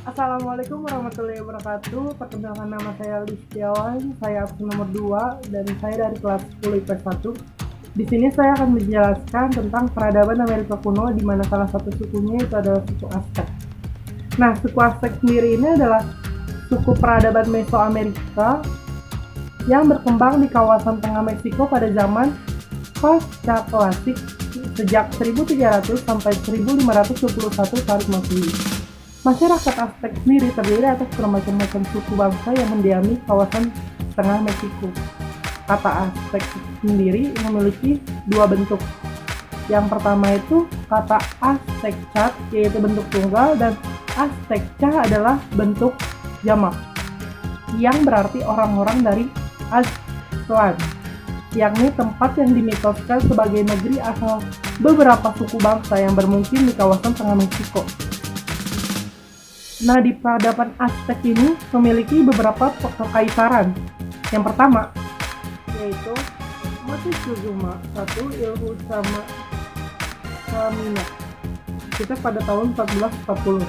Assalamualaikum warahmatullahi wabarakatuh. Perkenalkan, nama saya Aldi Setiawan. Saya absen nomor 2 dan saya dari kelas 10 IPS 1. Di sini saya akan menjelaskan tentang peradaban Amerika kuno, di mana salah satu sukunya itu adalah suku Aztec. Nah, suku Aztec sendiri ini adalah suku peradaban Mesoamerika yang berkembang di kawasan tengah Meksiko pada zaman pasca klasik sejak 1300 sampai 1521 Tarik Masehi. Masyarakat Aztec sendiri terdiri atas bermacam-macam suku bangsa yang mendiami kawasan tengah Meksiko. Kata Aztec sendiri memiliki dua bentuk. Yang pertama itu kata Azteccat, yaitu bentuk tunggal, dan Aztecca adalah bentuk jamak, yang berarti orang-orang dari Aztlan, yakni tempat yang dimitoskan sebagai negeri asal beberapa suku bangsa yang bermukim di kawasan tengah Meksiko. Nah, di peradaban Aztec ini memiliki beberapa kekaisaran. Yang pertama yaitu Moctezuma I Ilhushama Samina, kita pada tahun 1440.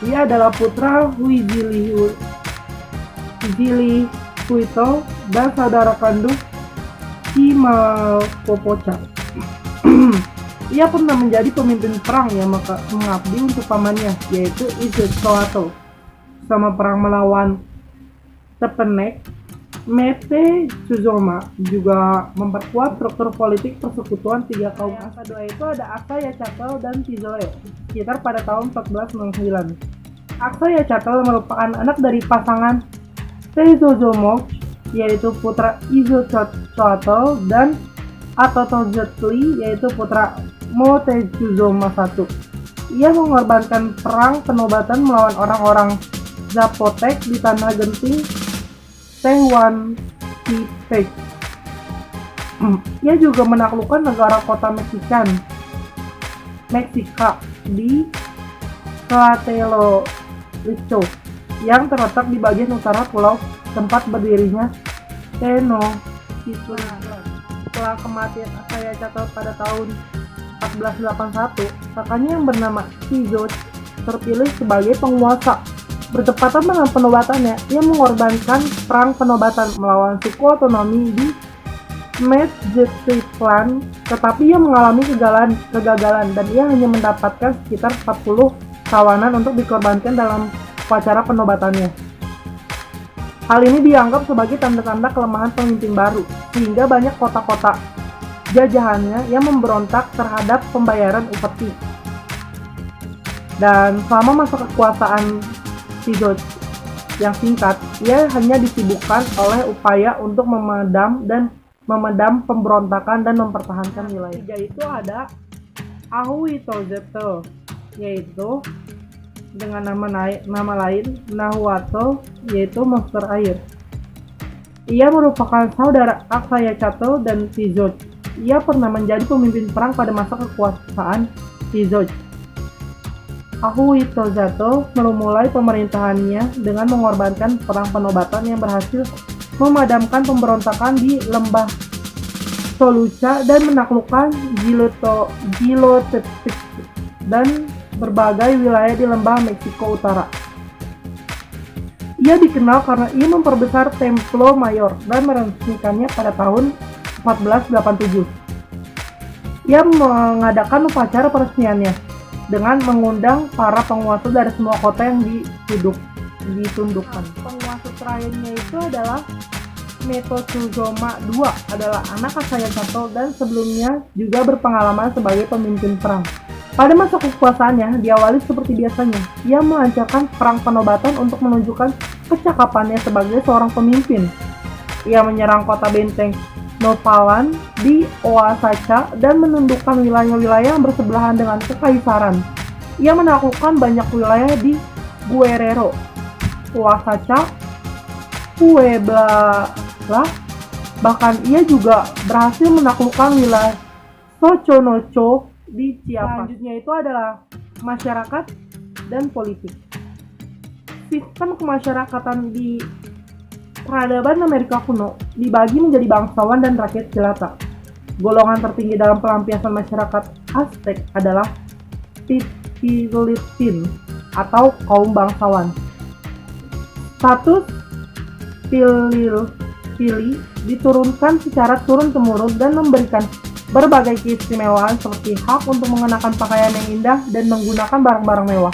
Dia adalah putra Huitzilopochtli dan saudara kandung Chimalpopoca. Ia pernah menjadi pemimpin perang yang mengabdi untuk pamannya, yaitu Izzetsuatl. Sama perang melawan Tepenek, Moctezuma juga memperkuat struktur politik persekutuan tiga kaum. Yang kedua itu ada Axayacatl dan Tizoe, sekitar pada tahun 1499. Axayacatl merupakan anak dari pasangan Tezozomoch, yaitu putra Izzetsuatl, dan Atotozotli, yaitu putra Moctezuma I. Ia mengorbankan perang penobatan melawan orang-orang Zapotec di tanah genting Tehuantepec. Ia juga menaklukkan negara kota Meksika di Tlatelolco yang terletak di bagian utara pulau tempat berdirinya Tenochtitlan. Setelah kematian Axayacatl pada tahun 1481, kakaknya yang bernama Tizoc terpilih sebagai penguasa. Bertepatan dengan penobatannya, ia mengorbankan perang penobatan melawan suku otonomi di Metzgetitlan, tetapi ia mengalami kegagalan dan ia hanya mendapatkan sekitar 40 tawanan untuk dikorbankan dalam upacara penobatannya. Hal ini dianggap sebagai tanda-tanda kelemahan pemimpin baru, sehingga banyak kota-kota jajahannya yang memberontak terhadap pembayaran upeti. Dan selama masa kekuasaan Tizoc yang singkat, ia hanya disibukkan oleh upaya untuk memedam pemberontakan dan mempertahankan wilayah. Tiga itu ada Ahuitzotl, yaitu dengan nama lain Nahuatl, yaitu monster air. Ia merupakan saudara Axayacatl dan Tizoc. Ia pernah menjadi pemimpin perang pada masa kekuasaan Tizoc. Ahuitzotl memulai pemerintahannya dengan mengorbankan perang penobatan yang berhasil memadamkan pemberontakan di lembah Toluca dan menaklukkan Jilotepec dan berbagai wilayah di lembah Meksiko Utara. Ia dikenal karena ia memperbesar Templo Mayor dan meresmikannya pada tahun 1487. Ia mengadakan upacara peresmiannya dengan mengundang para penguasa dari semua kota yang ditundukkan. Penguasa terakhirnya itu adalah Moctezuma II, adalah anak Axayacatl dan sebelumnya juga berpengalaman sebagai pemimpin perang. Pada masa kekuasaannya, diawali seperti biasanya. Ia melancarkan perang penobatan untuk menunjukkan kecakapannya sebagai seorang pemimpin. Ia menyerang kota benteng Nopalan di Oaxaca dan menundukkan wilayah-wilayah yang bersebelahan dengan kekaisaran. Ia menaklukkan banyak wilayah di Guerrero, Oaxaca, Puebla, bahkan ia juga berhasil menaklukkan wilayah Xochonilco di Chiapas. Selanjutnya itu adalah masyarakat dan politik. Sistem kemasyarakatan di peradaban Amerika kuno dibagi menjadi bangsawan dan rakyat jelata. Golongan tertinggi dalam pelampiasan masyarakat Aztec adalah Titilitin, atau kaum bangsawan. Status pilih diturunkan secara turun-temurun dan memberikan berbagai keistimewaan seperti hak untuk mengenakan pakaian yang indah dan menggunakan barang-barang mewah,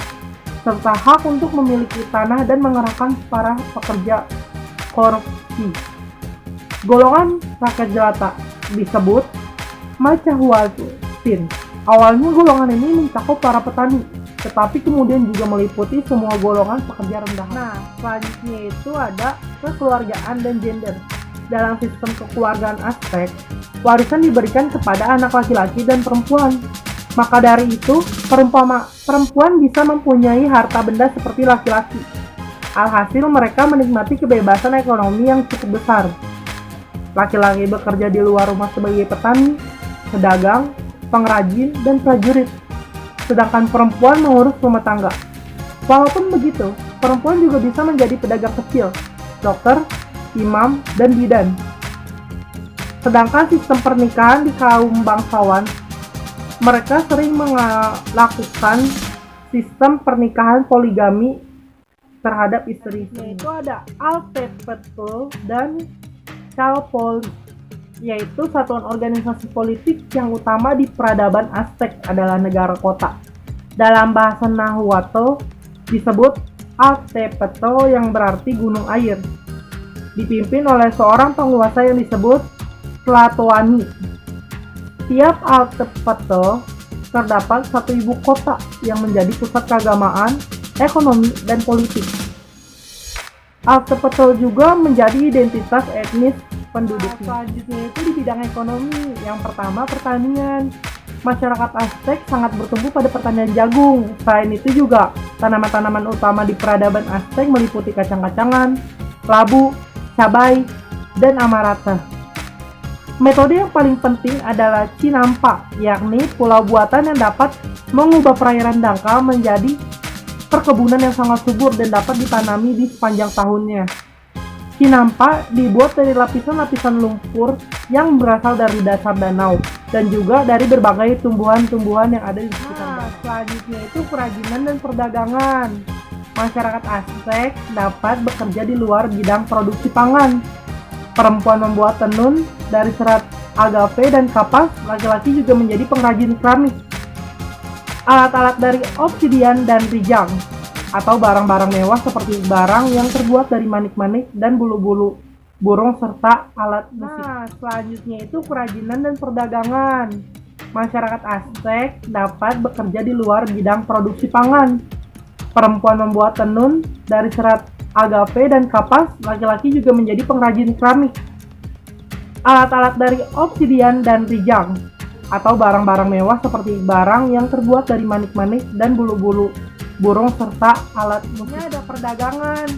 serta hak untuk memiliki tanah dan mengerahkan para pekerja korupsi. Golongan rakyat jelata disebut Macahuatin. Awalnya golongan ini mencakup para petani, tetapi kemudian juga meliputi semua golongan pekerja rendahan. Nah, selanjutnya itu ada kekeluargaan dan gender. Dalam sistem kekeluargaan Aztec, warisan diberikan kepada anak laki-laki dan perempuan. Maka dari itu, perempuan bisa mempunyai harta benda seperti laki-laki. Alhasil mereka menikmati kebebasan ekonomi yang cukup besar. Laki-laki bekerja di luar rumah sebagai petani, pedagang, pengrajin, dan prajurit. Sedangkan perempuan mengurus rumah tangga. Walaupun begitu, perempuan juga bisa menjadi pedagang kecil, dokter, imam, dan bidan. Sedangkan sistem pernikahan di kaum bangsawan, mereka sering melakukan sistem pernikahan poligami terhadap istri. Yaitu ada Altepetl dan Calpol, yaitu satuan organisasi politik yang utama di peradaban Aztec adalah negara kota. Dalam bahasa Nahuatl disebut Altepetl yang berarti gunung air. Dipimpin oleh seorang penguasa yang disebut Tlatoani. Tiap Altepetl terdapat satu ibu kota yang menjadi pusat keagamaan, ekonomi, dan politik. Altepetl juga menjadi identitas etnis penduduknya. Selanjutnya itu di bidang ekonomi. Yang pertama, pertanian. Masyarakat Aztec sangat bertumbuh pada pertanian jagung. Selain itu juga, tanaman-tanaman utama di peradaban Aztec meliputi kacang-kacangan, labu, cabai, dan amarata. Metode yang paling penting adalah Cinampa, yakni pulau buatan yang dapat mengubah perairan dangkal menjadi perkebunan yang sangat subur dan dapat ditanami di sepanjang tahunnya. Cinampa dibuat dari lapisan-lapisan lumpur yang berasal dari dasar danau dan juga dari berbagai tumbuhan-tumbuhan yang ada di sekitar danau. Selanjutnya itu kerajinan dan perdagangan. Masyarakat Aztec dapat bekerja di luar bidang produksi pangan. Perempuan membuat tenun dari serat agave dan kapas, laki-laki juga menjadi pengrajin keramik. Alat-alat dari obsidian dan rijang, atau barang-barang mewah seperti barang yang terbuat dari manik-manik dan bulu-bulu burung serta alat musik. Nah, selanjutnya itu kerajinan dan perdagangan. Masyarakat Aztec dapat bekerja di luar bidang produksi pangan. Perempuan membuat tenun dari serat agave dan kapas, laki-laki juga menjadi pengrajin keramik. Alat-alat dari obsidian dan rijang, atau barang-barang mewah seperti barang yang terbuat dari manik-manik dan bulu-bulu burung serta alat musiknya. Ada perdagangan.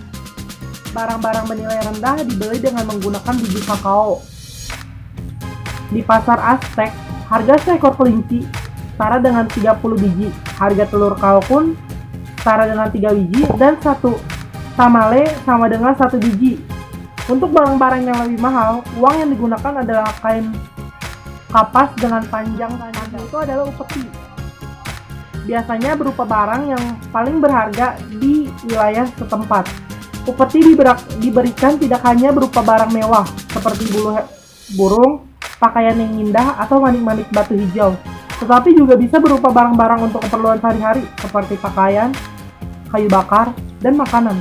Barang-barang bernilai rendah dibeli dengan menggunakan biji kakao. Di pasar Aztec, harga seekor kelinci setara dengan 30 biji. Harga telur kalkun setara dengan 3 biji dan satu tamale sama dengan 1 biji. Untuk barang-barang yang lebih mahal, uang yang digunakan adalah kain kapas dengan panjang itu adalah upeti. Biasanya berupa barang yang paling berharga di wilayah setempat. Upeti diberikan tidak hanya berupa barang mewah seperti bulu burung, pakaian yang indah, atau manik-manik batu hijau, tetapi juga bisa berupa barang-barang untuk keperluan sehari-hari seperti pakaian, kayu bakar, dan makanan.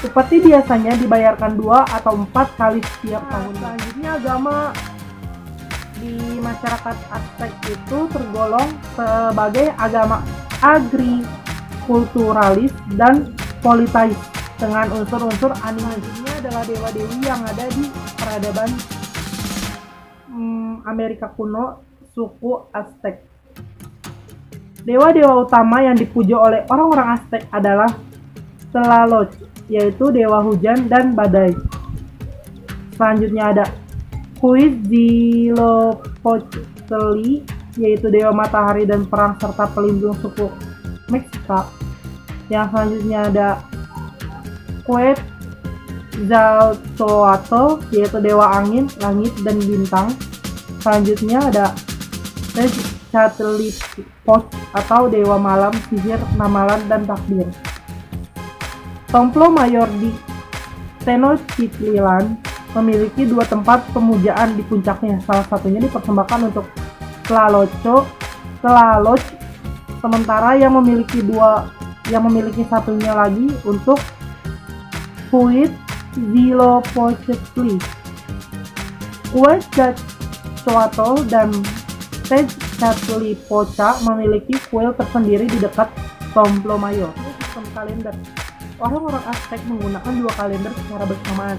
Upeti biasanya dibayarkan 2 atau 4 kali setiap tahun. Selanjutnya agama. Di masyarakat Aztec itu tergolong sebagai agama agrikulturalis dan politais dengan unsur-unsur animis. Ini adalah dewa-dewi yang ada di peradaban Amerika kuno suku Aztec. Dewa-dewa utama yang dipuja oleh orang-orang Aztec adalah Tlaloc, yaitu dewa hujan dan badai. Selanjutnya ada Huitzilopochtli, yaitu dewa matahari dan perang serta pelindung suku Meksika. Yang selanjutnya ada Quetzalcoatl, yaitu dewa angin, langit, dan bintang. Selanjutnya ada Tezcatlipoca atau dewa malam, sihir, ramalan, dan takdir. Templo Mayor di Tenochtitlan memiliki dua tempat pemujaan di puncaknya. Salah satunya dipersembahkan untuk Tlaloc, sementara yang memiliki satunya lagi untuk Huitzilopochtli. Quetzalcoatl dan Tezcatlipoca memiliki kuil tersendiri di dekat Templo Mayor. Sistem kalender. Orang-orang Aztec menggunakan dua kalender secara bersamaan.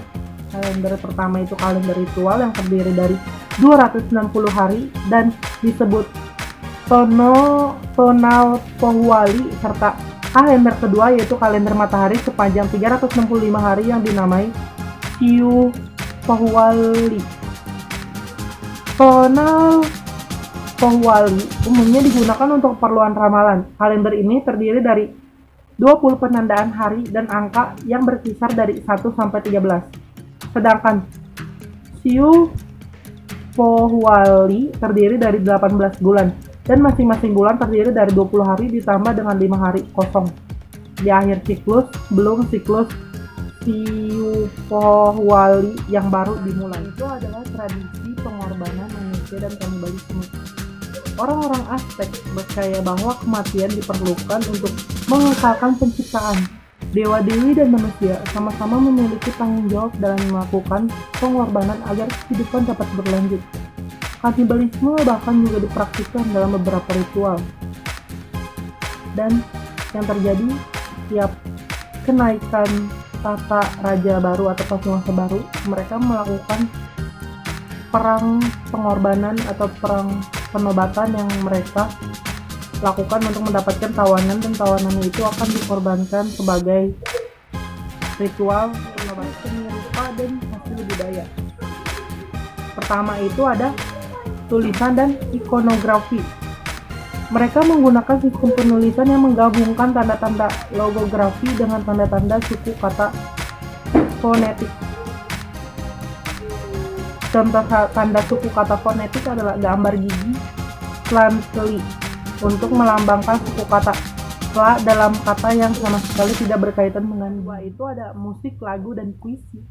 Kalender pertama itu kalender ritual yang terdiri dari 260 hari dan disebut Tonalpohualli, serta kalender kedua yaitu kalender matahari sepanjang 365 hari yang dinamai Xiupohualli. Tonalpohualli umumnya digunakan untuk keperluan ramalan. Kalender ini terdiri dari 20 penandaan hari dan angka yang berkisar dari 1 sampai 13. Sedangkan Xiupohualli terdiri dari 18 bulan dan masing-masing bulan terdiri dari 20 hari ditambah dengan 5 hari kosong di akhir siklus sebelum siklus Xiupohualli yang baru dimulai. Itu adalah tradisi pengorbanan manusia dan kanibalisme. Orang-orang Aztec percaya bahwa kematian diperlukan untuk mengekalkan penciptaan. Dewa-dewi dan manusia sama-sama memiliki tanggung jawab dalam melakukan pengorbanan agar kehidupan dapat berlanjut. Kanibalisme bahkan juga dipraktikkan dalam beberapa ritual. Dan yang terjadi tiap kenaikan tata raja baru atau penguasa baru, mereka melakukan perang pengorbanan atau perang penobatan yang mereka lakukan untuk mendapatkan tawanan, dan tawanan itu akan dikorbankan sebagai ritual penobatan seni rupa dan hasil budaya. Pertama itu ada tulisan dan ikonografi. Mereka menggunakan sistem penulisan yang menggabungkan tanda-tanda logografi dengan tanda-tanda suku kata fonetik. Contoh tanda suku kata fonetik adalah gambar gigi, tlantli, untuk melambangkan suku kata tla dalam kata yang sama sekali tidak berkaitan dengan dua. Itu ada musik, lagu, dan puisi.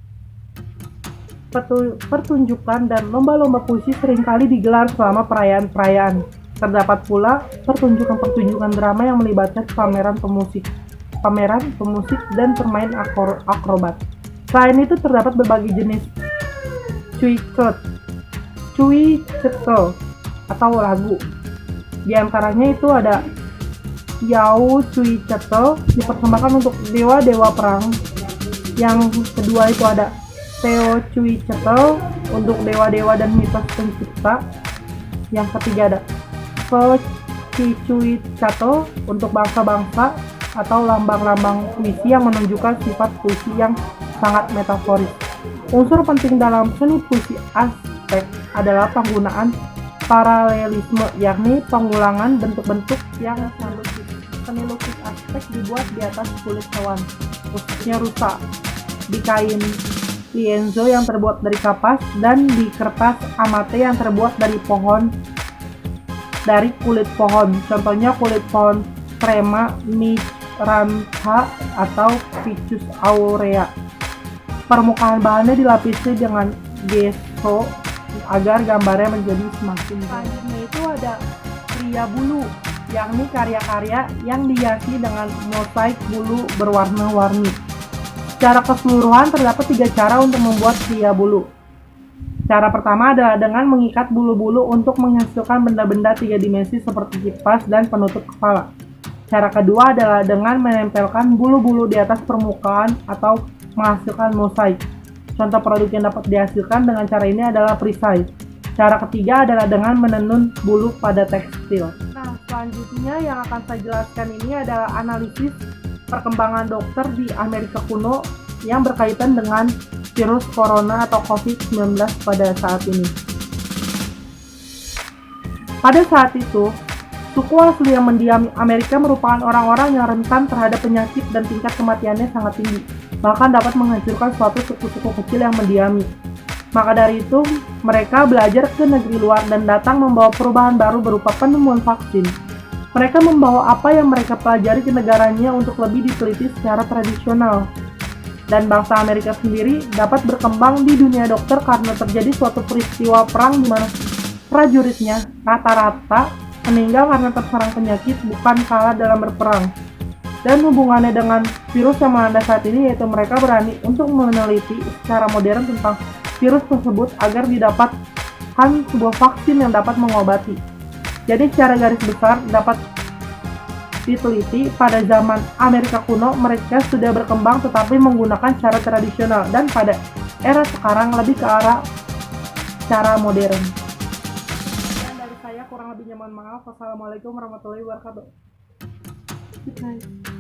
Pertunjukan dan lomba-lomba puisi seringkali digelar selama perayaan-perayaan. Terdapat pula pertunjukan-pertunjukan drama yang melibatkan pameran pemusik, dan permain akrobat. Selain itu terdapat berbagai jenis cuicetl atau lagu. Di antaranya itu ada Yao Cuicetl dipersembahkan untuk dewa-dewa perang. Yang kedua itu ada Teocuicetl untuk dewa-dewa dan mitos pencipta. Yang ketiga ada Xochicuicatl untuk bangsa-bangsa atau lambang-lambang puisi yang menunjukkan sifat puisi yang sangat metaforis. Unsur penting dalam seni puisi Aztec adalah penggunaan paralelisme, yakni pengulangan bentuk-bentuk yang lukis. Seni lukis Aztec dibuat di atas kulit hewan, khususnya rusa, di kain lienzo yang terbuat dari kapas, dan di kertas amate yang terbuat dari kulit pohon. Contohnya kulit pohon Trema migrantha atau Ficus aurea. Permukaan bahannya dilapisi dengan gesso agar gambarnya menjadi semakin baik. Selanjutnya itu ada pria bulu, yakni karya-karya yang dihiasi dengan mosaik bulu berwarna-warni. Secara keseluruhan terdapat 3 cara untuk membuat pria bulu. Cara pertama adalah dengan mengikat bulu-bulu untuk menghasilkan benda-benda 3 dimensi seperti kipas dan penutup kepala. Cara kedua adalah dengan menempelkan bulu-bulu di atas permukaan atau menghasilkan mosaik. Contoh produk yang dapat dihasilkan dengan cara ini adalah perisai. Cara ketiga adalah dengan menenun bulu pada tekstil. Nah, selanjutnya yang akan saya jelaskan ini adalah analisis perkembangan dokter di Amerika kuno yang berkaitan dengan virus corona atau COVID-19 pada saat ini. Pada saat itu, suku asli yang mendiami Amerika merupakan orang-orang yang rentan terhadap penyakit dan tingkat kematiannya sangat tinggi, bahkan dapat menghancurkan suatu suku-suku kecil yang mendiami. Maka dari itu, mereka belajar ke negeri luar dan datang membawa perubahan baru berupa penemuan vaksin. Mereka membawa apa yang mereka pelajari ke negaranya untuk lebih diteliti secara tradisional. Dan bangsa Amerika sendiri dapat berkembang di dunia dokter karena terjadi suatu peristiwa perang di mana prajuritnya rata-rata meninggal karena terserang penyakit, bukan kalah dalam berperang. Dan hubungannya dengan virus yang melanda saat ini yaitu mereka berani untuk meneliti secara modern tentang virus tersebut agar didapatkan sebuah vaksin yang dapat mengobati. Jadi secara garis besar dapat diteliti pada zaman Amerika kuno mereka sudah berkembang tetapi menggunakan cara tradisional, dan pada era sekarang lebih ke arah cara modern. Dan dari saya kurang lebihnya mohon maaf. Wassalamualaikum warahmatullahi wabarakatuh. Good night.